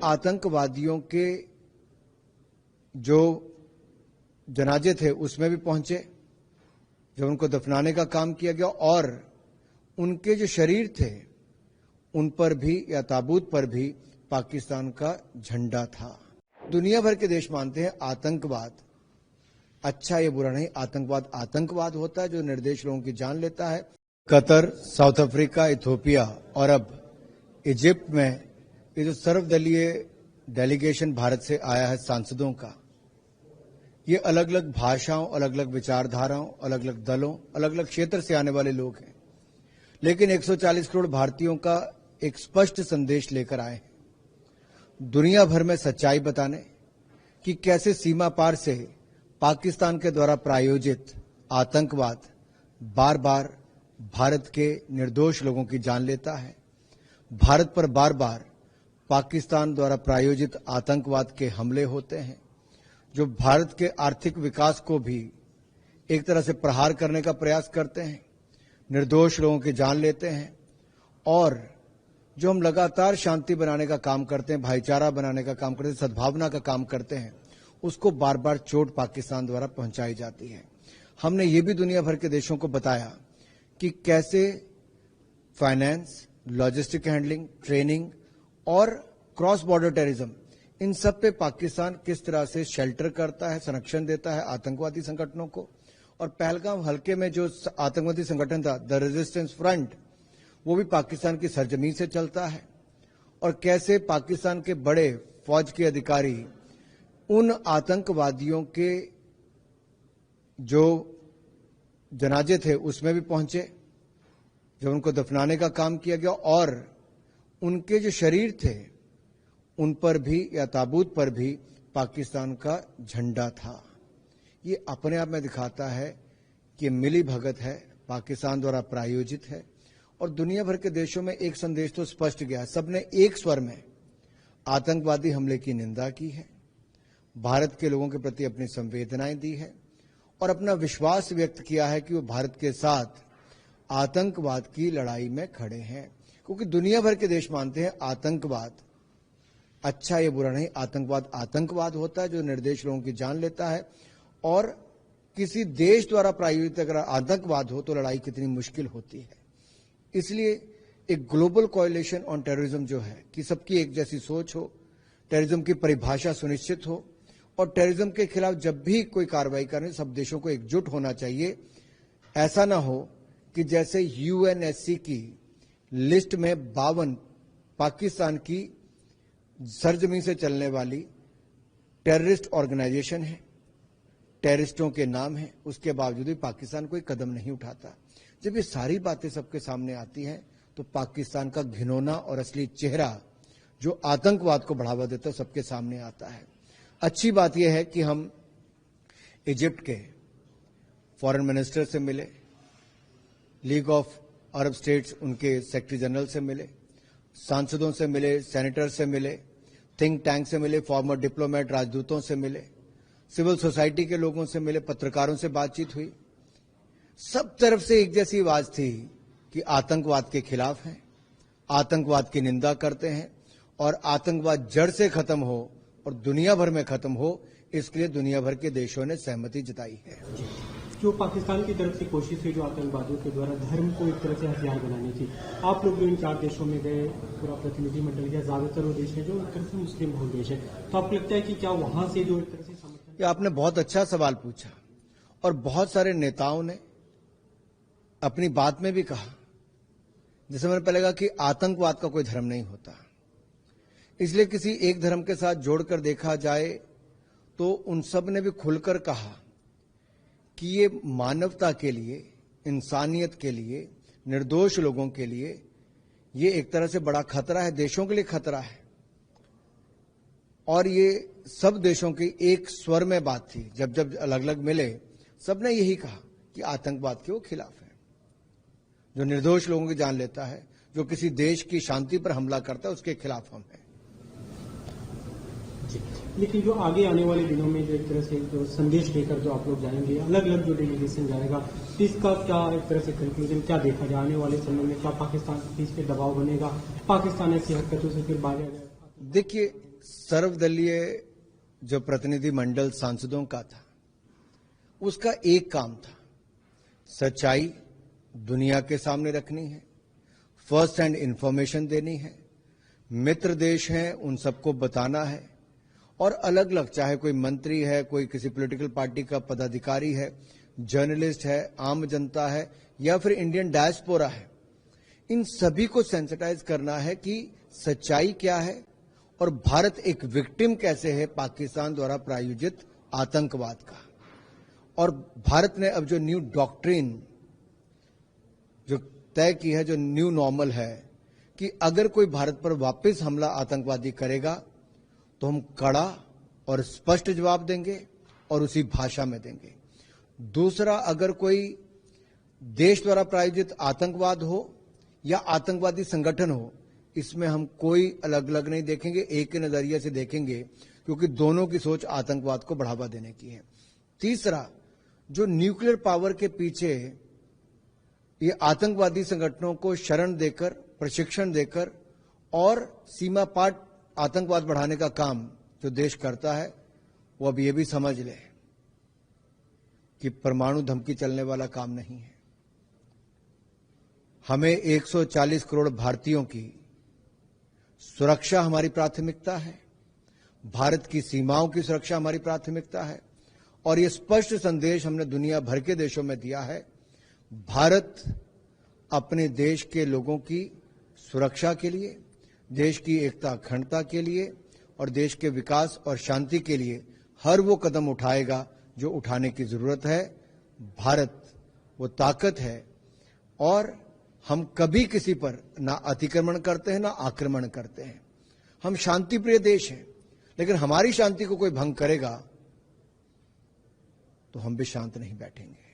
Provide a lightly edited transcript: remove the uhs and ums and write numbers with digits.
आतंकवादियों के जो जनाजे थे उसमें भी पहुंचे, जब उनको दफनाने का काम किया गया, और उनके जो शरीर थे उन पर भी या ताबूत पर भी पाकिस्तान का झंडा था। दुनिया भर के देश मानते हैं आतंकवाद अच्छा या बुरा नहीं, आतंकवाद आतंकवाद होता है जो निर्दोष लोगों की जान लेता है। कतर, साउथ अफ्रीका, इथियोपिया और अब इजिप्ट में ये जो सर्वदलीय डेलीगेशन भारत से आया है सांसदों का, ये अलग अलग भाषाओं, अलग अलग विचारधाराओं, अलग अलग दलों, अलग अलग क्षेत्र से आने वाले लोग हैं, लेकिन 140 करोड़ भारतीयों का एक स्पष्ट संदेश लेकर आए हैं, दुनिया भर में सच्चाई बताने कि कैसे सीमा पार से पाकिस्तान के द्वारा प्रायोजित आतंकवाद बार बार भारत के निर्दोष लोगों की जान लेता है। भारत पर बार बार पाकिस्तान द्वारा प्रायोजित आतंकवाद के हमले होते हैं जो भारत के आर्थिक विकास को भी एक तरह से प्रहार करने का प्रयास करते हैं, निर्दोष लोगों की जान लेते हैं, और जो हम लगातार शांति बनाने का काम करते हैं, भाईचारा बनाने का काम करते हैं, सद्भावना का काम करते हैं, उसको बार बार चोट पाकिस्तान द्वारा पहुंचाई जाती है। हमने ये भी दुनिया भर के देशों को बताया कि कैसे फाइनेंस, लॉजिस्टिक हैंडलिंग, ट्रेनिंग और क्रॉस बॉर्डर टेररिज्म, इन सब पे पाकिस्तान किस तरह से शेल्टर करता है, संरक्षण देता है आतंकवादी संगठनों को। और पहलगाम हल्के में जो आतंकवादी संगठन था द रेजिस्टेंस फ्रंट, वो भी पाकिस्तान की सरजमीन से चलता है, और कैसे पाकिस्तान के बड़े फौज के अधिकारी उन आतंकवादियों के जो जनाजे थे उसमें भी पहुंचे, जब उनको दफनाने का काम किया गया, और उनके जो शरीर थे उन पर भी या ताबूत पर भी पाकिस्तान का झंडा था। ये अपने आप में दिखाता है कि मिली भगत है, पाकिस्तान द्वारा प्रायोजित है, और दुनिया भर के देशों में एक संदेश तो स्पष्ट गया, सबने एक स्वर में आतंकवादी हमले की निंदा की है, भारत के लोगों के प्रति अपनी संवेदनाएं दी है, और अपना विश्वास व्यक्त किया है कि वो भारत के साथ आतंकवाद की लड़ाई में खड़े हैं। क्योंकि दुनिया भर के देश मानते हैं आतंकवाद अच्छा या बुरा नहीं, आतंकवाद आतंकवाद होता है जो निर्दोष लोगों की जान लेता है, और किसी देश द्वारा प्रायोजित अगर आतंकवाद हो तो लड़ाई कितनी मुश्किल होती है। इसलिए एक ग्लोबल कोएलिशन ऑन टेररिज्म जो है कि सबकी एक जैसी सोच हो, टेररिज्म की परिभाषा सुनिश्चित हो, और टेररिज्म के खिलाफ जब भी कोई कार्रवाई करें सब देशों को एकजुट होना चाहिए। ऐसा ना हो कि जैसे यूएनएससी की लिस्ट में 52 पाकिस्तान की सरजमीन से चलने वाली टेररिस्ट ऑर्गेनाइजेशन है, टेररिस्टों के नाम हैं, उसके बावजूद भी पाकिस्तान कोई कदम नहीं उठाता। जब ये सारी बातें सबके सामने आती हैं तो पाकिस्तान का घिनौना और असली चेहरा जो आतंकवाद को बढ़ावा देता है सबके सामने आता है। अच्छी बात यह है कि हम इजिप्ट के फॉरेन मिनिस्टर से मिले, लीग ऑफ अरब स्टेट्स उनके सेक्रेटरी जनरल से मिले, सांसदों से मिले, सेनेटर से मिले, थिंक टैंक से मिले, फॉर्मर डिप्लोमेट राजदूतों से मिले, सिविल सोसाइटी के लोगों से मिले, पत्रकारों से बातचीत हुई। सब तरफ से एक जैसी आवाज थी कि आतंकवाद के खिलाफ हैं, आतंकवाद की निंदा करते हैं, और आतंकवाद जड़ से खत्म हो और दुनिया भर में खत्म हो, इसके लिए दुनिया भर के देशों ने सहमति जताई है। जो पाकिस्तान की तरफ से कोशिश है जो आतंकवादियों के द्वारा धर्म को एक तरह से हथियार बनाने की, आप लोग जो इन 4 देशों में गए, पूरा प्रतिनिधिमंडल गया, ज्यादातर वो देश है जो एक तरह से मुस्लिम बहुल देश है, तो आपको लगता है कि क्या वहां से जो एक तरह से समर्थन? आपने बहुत अच्छा सवाल पूछा, और बहुत सारे नेताओं ने अपनी बात में भी कहा, जैसे मैंने पहले कहा कि आतंकवाद का कोई धर्म नहीं होता, इसलिए किसी एक धर्म के साथ जोड़कर देखा जाए तो उन सब ने भी खुलकर कहा कि ये मानवता के लिए, इंसानियत के लिए, निर्दोष लोगों के लिए ये एक तरह से बड़ा खतरा है, देशों के लिए खतरा है। और ये सब देशों की एक स्वर में बात थी, जब जब अलग अलग मिले सबने यही कहा कि आतंकवाद के वो खिलाफ है, जो निर्दोष लोगों की जान लेता है, जो किसी देश की शांति पर हमला करता है, उसके खिलाफ हम हैं। लेकिन जो आगे आने वाले दिनों में जो एक तरह से जो संदेश लेकर जो आप लोग जाएंगे, अलग अलग जो डेलीगेशन जाएगा, इसका क्या एक तरह से कंक्लूजन क्या देखा जाए आने वाले समय में? क्या पाकिस्तान इस पे दबाव बनेगा, पाकिस्तान ऐसी हरकतों से फिर बाहर आ जाएगा? देखिए, सर्वदलीय जो प्रतिनिधि मंडल सांसदों का था, उसका एक काम था, सच्चाई दुनिया के सामने रखनी है, फर्स्ट हैंड इंफॉर्मेशन देनी है, मित्र देश हैं उन सबको बताना है, और अलग अलग चाहे कोई मंत्री है, कोई किसी पॉलिटिकल पार्टी का पदाधिकारी है, जर्नलिस्ट है, आम जनता है, या फिर इंडियन डायस्पोरा है, इन सभी को सेंसिटाइज करना है कि सच्चाई क्या है और भारत एक विक्टिम कैसे है पाकिस्तान द्वारा प्रायोजित आतंकवाद का। और भारत ने अब जो न्यू डॉक्ट्रिन जो तय की है, जो न्यू नॉर्मल है, कि अगर कोई भारत पर वापस हमला आतंकवादी करेगा तो हम कड़ा और स्पष्ट जवाब देंगे और उसी भाषा में देंगे। दूसरा, अगर कोई देश द्वारा प्रायोजित आतंकवाद हो या आतंकवादी संगठन हो, इसमें हम कोई अलग अलग नहीं देखेंगे, एक ही नजरिए से देखेंगे, क्योंकि दोनों की सोच आतंकवाद को बढ़ावा देने की है। तीसरा, जो न्यूक्लियर पावर के पीछे ये आतंकवादी संगठनों को शरण देकर, प्रशिक्षण देकर और सीमा पार आतंकवाद बढ़ाने का काम जो देश करता है, वो अब ये भी समझ ले कि परमाणु धमकी चलने वाला काम नहीं है। हमें 140 करोड़ भारतीयों की सुरक्षा हमारी प्राथमिकता है, भारत की सीमाओं की सुरक्षा हमारी प्राथमिकता है, और ये स्पष्ट संदेश हमने दुनिया भर के देशों में दिया है। भारत अपने देश के लोगों की सुरक्षा के लिए, देश की एकता अखंडता के लिए और देश के विकास और शांति के लिए हर वो कदम उठाएगा जो उठाने की जरूरत है। भारत वो ताकत है और हम कभी किसी पर ना अतिक्रमण करते हैं ना आक्रमण करते हैं। हम शांतिप्रिय देश हैं, लेकिन हमारी शांति को कोई भंग करेगा तो हम भी शांत नहीं बैठेंगे।